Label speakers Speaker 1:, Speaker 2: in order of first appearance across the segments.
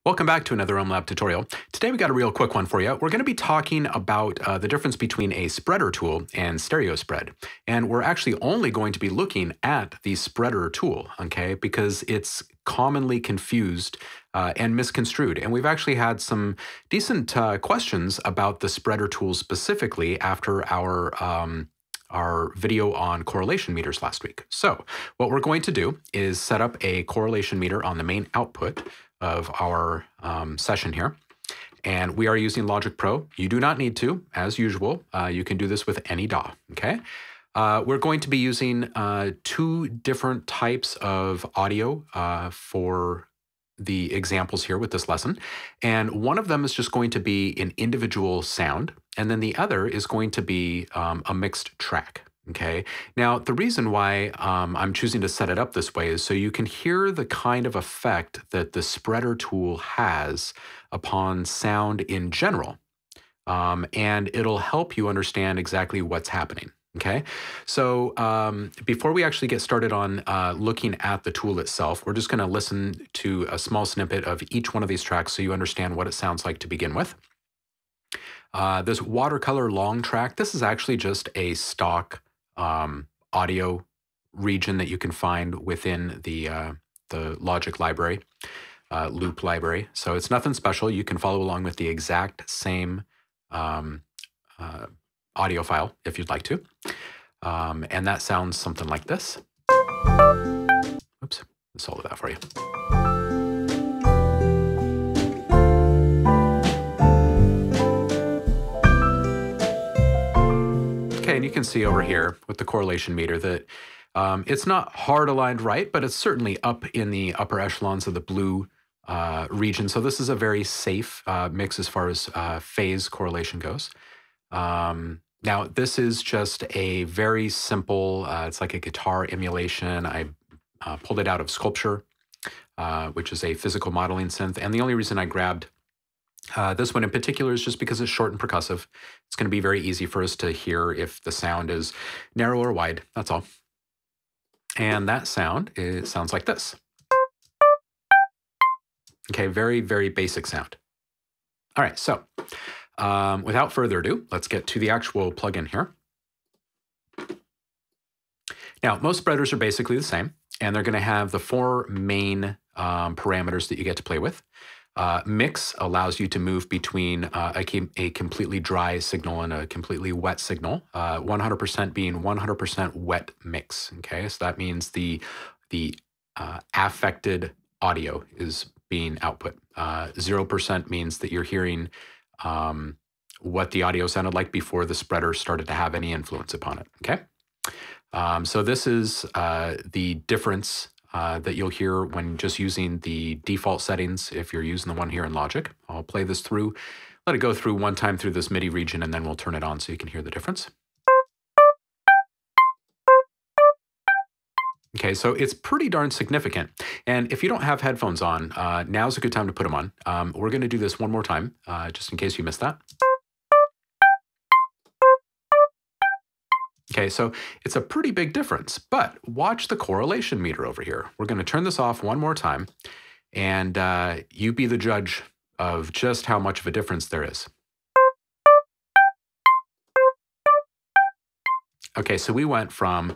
Speaker 1: Welcome back to another OhmLab tutorial. Today we got a real quick one for you. We're going to be talking about the difference between a spreader tool and stereo spread. And we're actually only going to be looking at the spreader tool, okay, because it's commonly confused and misconstrued. And we've actually had some decent questions about the spreader tool specifically after our video on correlation meters last week. So what we're going to do is set up a correlation meter on the main output of our session here. And we are using Logic Pro. You do not need to, as usual. You can do this with any DAW, okay? We're going to be using two different types of audio for the examples here with this lesson. And one of them is just going to be an individual sound, and then the other is going to be a mixed track. Okay. Now, the reason why I'm choosing to set it up this way is so you can hear the kind of effect that the spreader tool has upon sound in general. And it'll help you understand exactly what's happening. Okay. So before we actually get started on looking at the tool itself, we're just going to listen to a small snippet of each one of these tracks so you understand what it sounds like to begin with. This Watercolor Long track, this is actually just a stock audio region that you can find within the Logic library, loop library. So it's nothing special. You can follow along with the exact same audio file if you'd like to. And that sounds something like this. Oops, let's solve that for you. And you can see over here with the correlation meter that it's not hard aligned right, but it's certainly up in the upper echelons of the blue region. So this is a very safe mix as far as phase correlation goes. Now, this is just a very simple, it's like a guitar emulation. I pulled it out of Sculpture, which is a physical modeling synth. And the only reason I grabbed this one in particular is just because it's short and percussive. It's going to be very easy for us to hear if the sound is narrow or wide. That's all. And that sound, it sounds like this. Okay, very, very basic sound. All right, so without further ado, let's get to the actual plugin here. Now, most spreaders are basically the same, and they're going to have the four main parameters that you get to play with. Mix allows you to move between a completely dry signal and a completely wet signal, 100% being 100% wet mix, okay? So that means the affected audio is being output. 0% means that you're hearing what the audio sounded like before the spreader started to have any influence upon it, okay? So this is the difference that you'll hear when just using the default settings if you're using the one here in Logic. I'll play this through, let it go through one time through this MIDI region, and then we'll turn it on so you can hear the difference. Okay, so it's pretty darn significant. And if you don't have headphones on, now's a good time to put them on. We're going to do this one more time, just in case you missed that. Okay, so it's a pretty big difference, but watch the correlation meter over here. We're going to turn this off one more time, and you be the judge of just how much of a difference there is. Okay, so we went from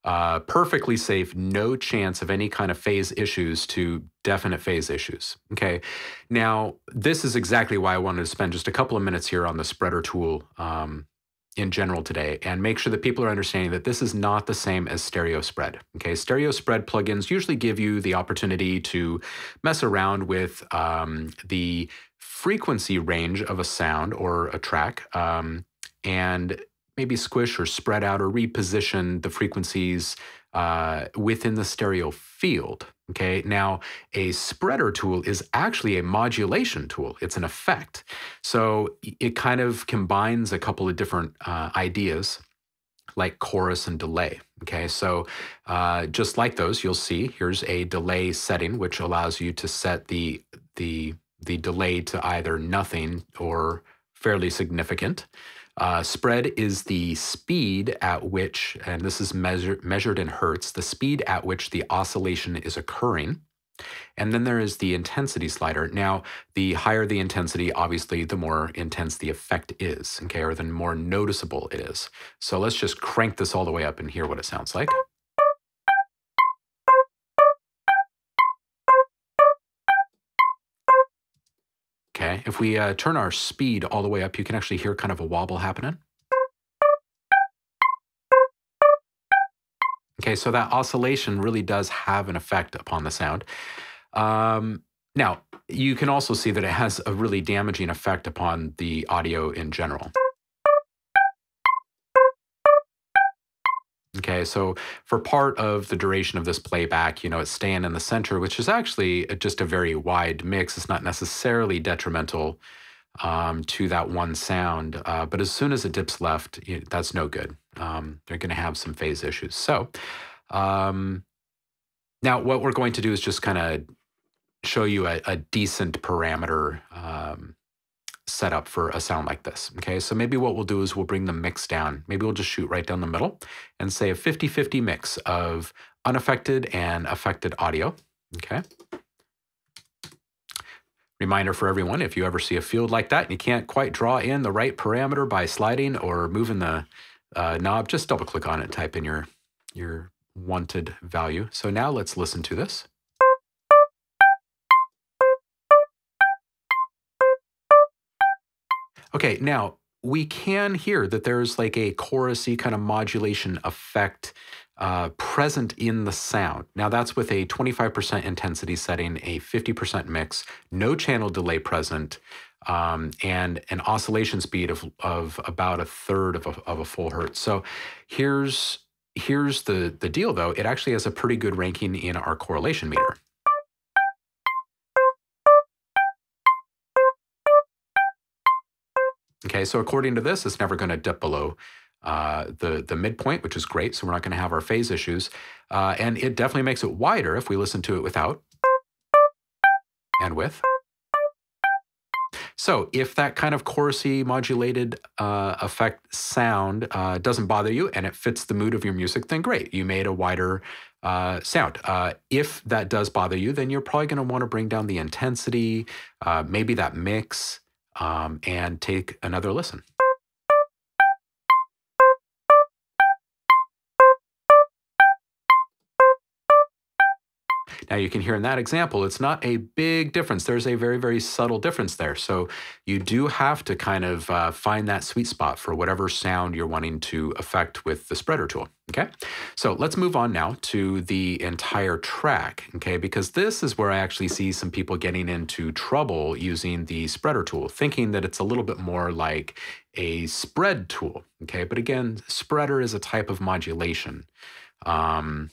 Speaker 1: perfectly safe, no chance of any kind of phase issues to definite phase issues. Okay, now this is exactly why I wanted to spend just a couple of minutes here on the spreader tool in general today, and make sure that people are understanding that this is not the same as stereo spread. Okay, stereo spread plugins usually give you the opportunity to mess around with the frequency range of a sound or a track, and maybe squish or spread out or reposition the frequencies within the stereo field. Okay, now a spreader tool is actually a modulation tool. It's an effect. So it kind of combines a couple of different ideas like chorus and delay. Okay, so just like those, you'll see here's a delay setting, which allows you to set the delay to either nothing or fairly significant. Spread is the speed at which, and this is measured in Hertz, the speed at which the oscillation is occurring. And then there is the intensity slider. Now, the higher the intensity, obviously, the more intense the effect is, okay, or the more noticeable it is. So let's just crank this all the way up and hear what it sounds like. Okay, if we turn our speed all the way up, you can actually hear kind of a wobble happening. Okay, so that oscillation really does have an effect upon the sound. Now, you can also see that it has a really damaging effect upon the audio in general. Okay, so for part of the duration of this playback, it's staying in the center, which is actually just a very wide mix. It's not necessarily detrimental to that one sound, but as soon as it dips left, that's no good. They're going to have some phase issues. So now what we're going to do is just kind of show you a decent parameter setup for a sound like this. Okay, so maybe what we'll do is we'll bring the mix down. Maybe we'll just shoot right down the middle and say a 50-50 mix of unaffected and affected audio. Okay. Reminder for everyone, if you ever see a field like that and you can't quite draw in the right parameter by sliding or moving the knob, just double click on it and type in your wanted value. So now let's listen to this. Okay, now we can hear that there's like a chorusy kind of modulation effect present in the sound. Now that's with a 25% intensity setting, a 50% mix, no channel delay present, and an oscillation speed of about 1/3 of a full hertz. So here's the deal though. It actually has a pretty good ranking in our correlation meter. Okay, so according to this, it's never going to dip below the midpoint, which is great. So we're not going to have our phase issues. And it definitely makes it wider if we listen to it without and with. So if that kind of chorusy modulated effect sound doesn't bother you and it fits the mood of your music, then great. You made a wider sound. If that does bother you, then you're probably going to want to bring down the intensity, maybe that mix, and take another listen. Now you can hear in that example, it's not a big difference. There's a very, very subtle difference there. So you do have to kind of find that sweet spot for whatever sound you're wanting to affect with the spreader tool, okay? So let's move on now to the entire track, okay? Because this is where I actually see some people getting into trouble using the spreader tool, thinking that it's a little bit more like a spread tool, okay? But again, spreader is a type of modulation. And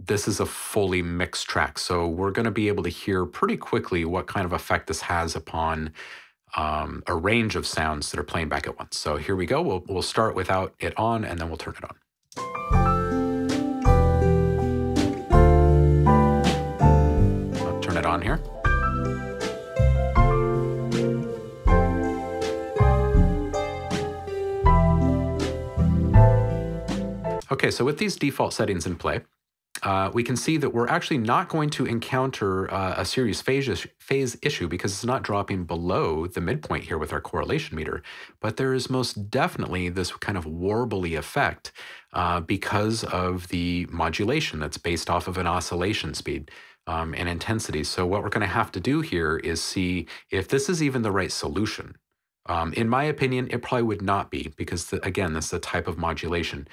Speaker 1: this is a fully mixed track. So we're going to be able to hear pretty quickly what kind of effect this has upon a range of sounds that are playing back at once. So here we go. We'll start without it on, and then we'll turn it on. I'll turn it on here. Okay, so with these default settings in play, we can see that we're actually not going to encounter a serious phase issue because it's not dropping below the midpoint here with our correlation meter. But there is most definitely this kind of warbly effect because of the modulation that's based off of an oscillation speed and intensity. So what we're going to have to do here is see if this is even the right solution. In my opinion, it probably would not be because, again, this is a type of modulation.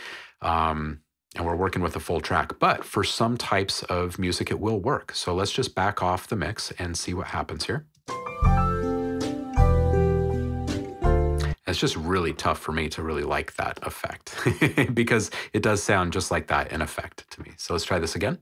Speaker 1: And we're working with a full track. But for some types of music, it will work. So let's just back off the mix and see what happens here. It's just really tough for me to really like that effect because it does sound just like that in effect to me. So let's try this again.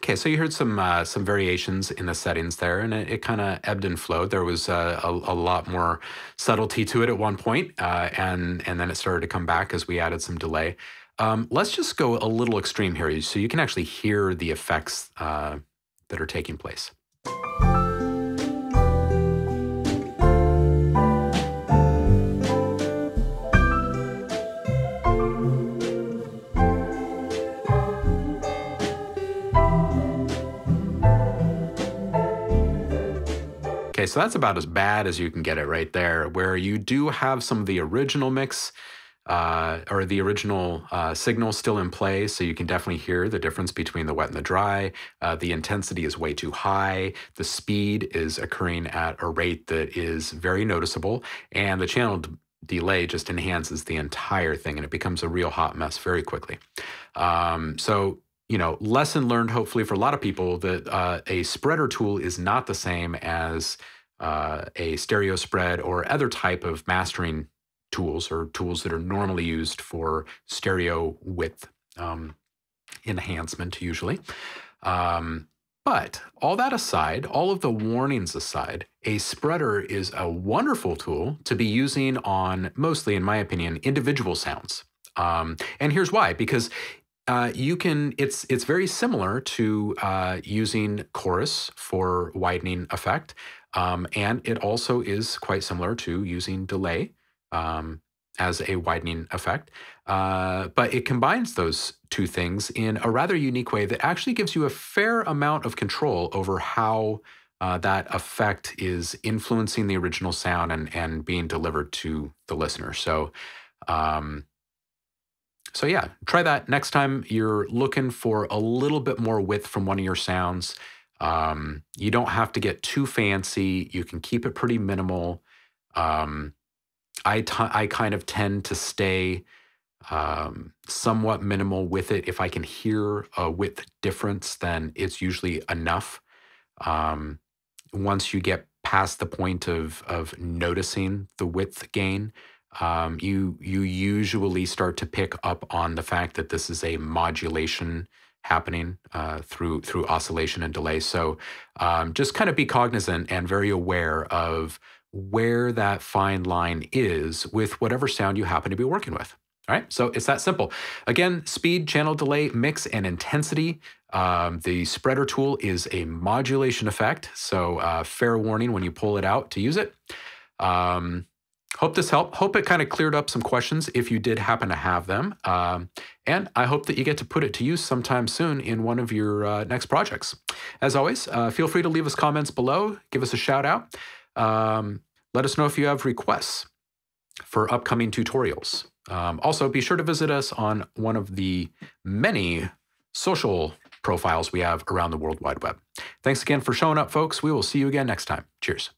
Speaker 1: Okay, so you heard some variations in the settings there, and it kind of ebbed and flowed. There was a lot more subtlety to it at one point, and then it started to come back as we added some delay. Let's just go a little extreme here, so you can actually hear the effects that are taking place. Okay, so that's about as bad as you can get it right there, where you do have some of the original mix or the original signal still in play, so you can definitely hear the difference between the wet and the dry. The intensity is way too high. The speed is occurring at a rate that is very noticeable, and the channel delay just enhances the entire thing, and it becomes a real hot mess very quickly. So, you know, lesson learned hopefully for a lot of people that a spreader tool is not the same as a stereo spread or other type of mastering tools or tools that are normally used for stereo width enhancement usually. But all that aside, all of the warnings aside, a spreader is a wonderful tool to be using on mostly, in my opinion, individual sounds. And here's why, because it's very similar to using chorus for widening effect. And it also is quite similar to using delay as a widening effect. But it combines those two things in a rather unique way that actually gives you a fair amount of control over how that effect is influencing the original sound and being delivered to the listener. So yeah, try that next time you're looking for a little bit more width from one of your sounds. You don't have to get too fancy. You can keep it pretty minimal. I kind of tend to stay somewhat minimal with it. If I can hear a width difference, then it's usually enough. Once you get past the point of noticing the width gain, you usually start to pick up on the fact that this is a modulation happening through oscillation and delay. So just kind of be cognizant and very aware of where that fine line is with whatever sound you happen to be working with. All right, so it's that simple. Again, speed, channel delay, mix, and intensity. The spreader tool is a modulation effect, so fair warning when you pull it out to use it. Hope this helped. Hope it kind of cleared up some questions if you did happen to have them. And I hope that you get to put it to use sometime soon in one of your next projects. As always, feel free to leave us comments below. Give us a shout out. Let us know if you have requests for upcoming tutorials. Also, be sure to visit us on one of the many social profiles we have around the World Wide Web. Thanks again for showing up, folks. We will see you again next time. Cheers.